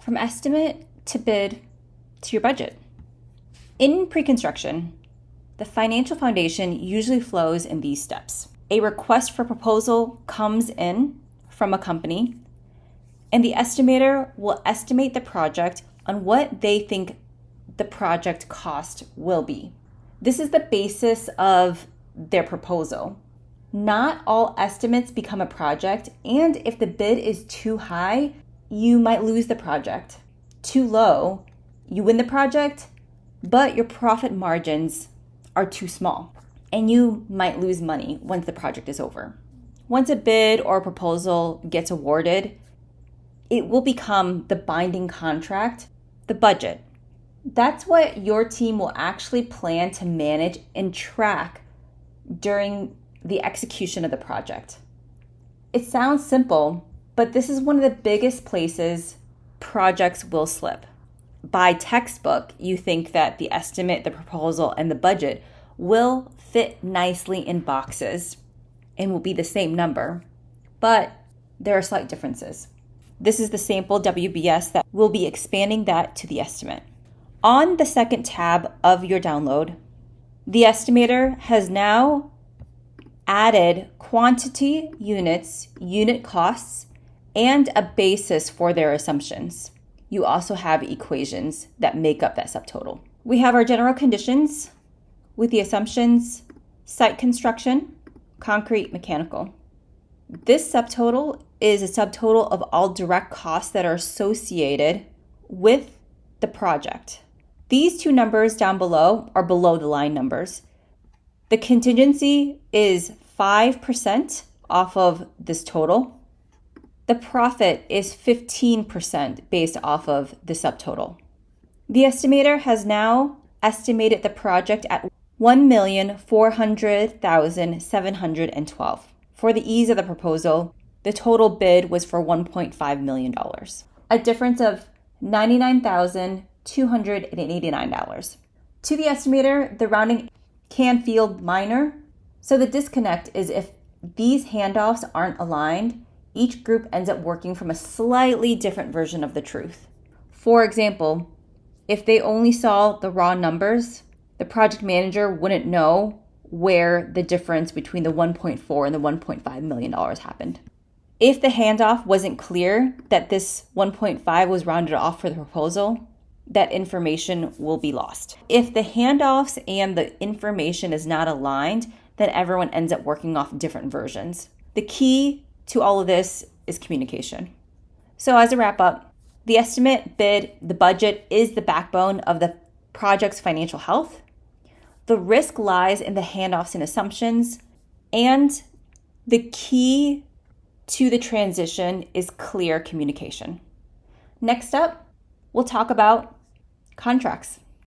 from estimate to bid to your budget. In pre-construction, the financial foundation usually flows in these steps. A request for proposal comes in from a company, and the estimator will estimate the project on what they think the project cost will be. This is the basis of their proposal. Not all estimates become a project, and if the bid is too high, you might lose the project. Too low, you win the project, but your profit margins are too small, and you might lose money once the project is over. Once a bid or a proposal gets awarded, it will become the binding contract, the budget. That's what your team will actually plan to manage and track during the execution of the project. It sounds simple, but this is one of the biggest places projects will slip. By textbook, you think that the estimate, the proposal, and the budget will fit nicely in boxes and will be the same number, but there are slight differences. This is the sample WBS that we'll be expanding that to the estimate. On the second tab of your download, the estimator has now added quantity units, unit costs, and a basis for their assumptions. You also have equations that make up that subtotal. We have our general conditions with the assumptions, site construction, concrete, mechanical. This subtotal is a subtotal of all direct costs that are associated with the project. These two numbers down below are below the line numbers. The contingency is 5% off of this total. The profit is 15% based off of the subtotal. The estimator has now estimated the project at $1,400,712. For the ease of the proposal, the total bid was for $1.5 million, a difference of $99,289. To the estimator, the rounding can feel minor, so the disconnect is if these handoffs aren't aligned, each group ends up working from a slightly different version of the truth. For example, if they only saw the raw numbers, the project manager wouldn't know where the difference between the 1.4 and the $1.5 million happened. If the handoff wasn't clear that this 1.5 was rounded off for the proposal, that information will be lost. If the handoffs and the information is not aligned, then everyone ends up working off different versions. The key to all of this is communication. So as a wrap up, the estimate, bid, the budget is the backbone of the project's financial health. The risk lies in the handoffs and assumptions, and the key to the transition is clear communication. Next up, we'll talk about contracts.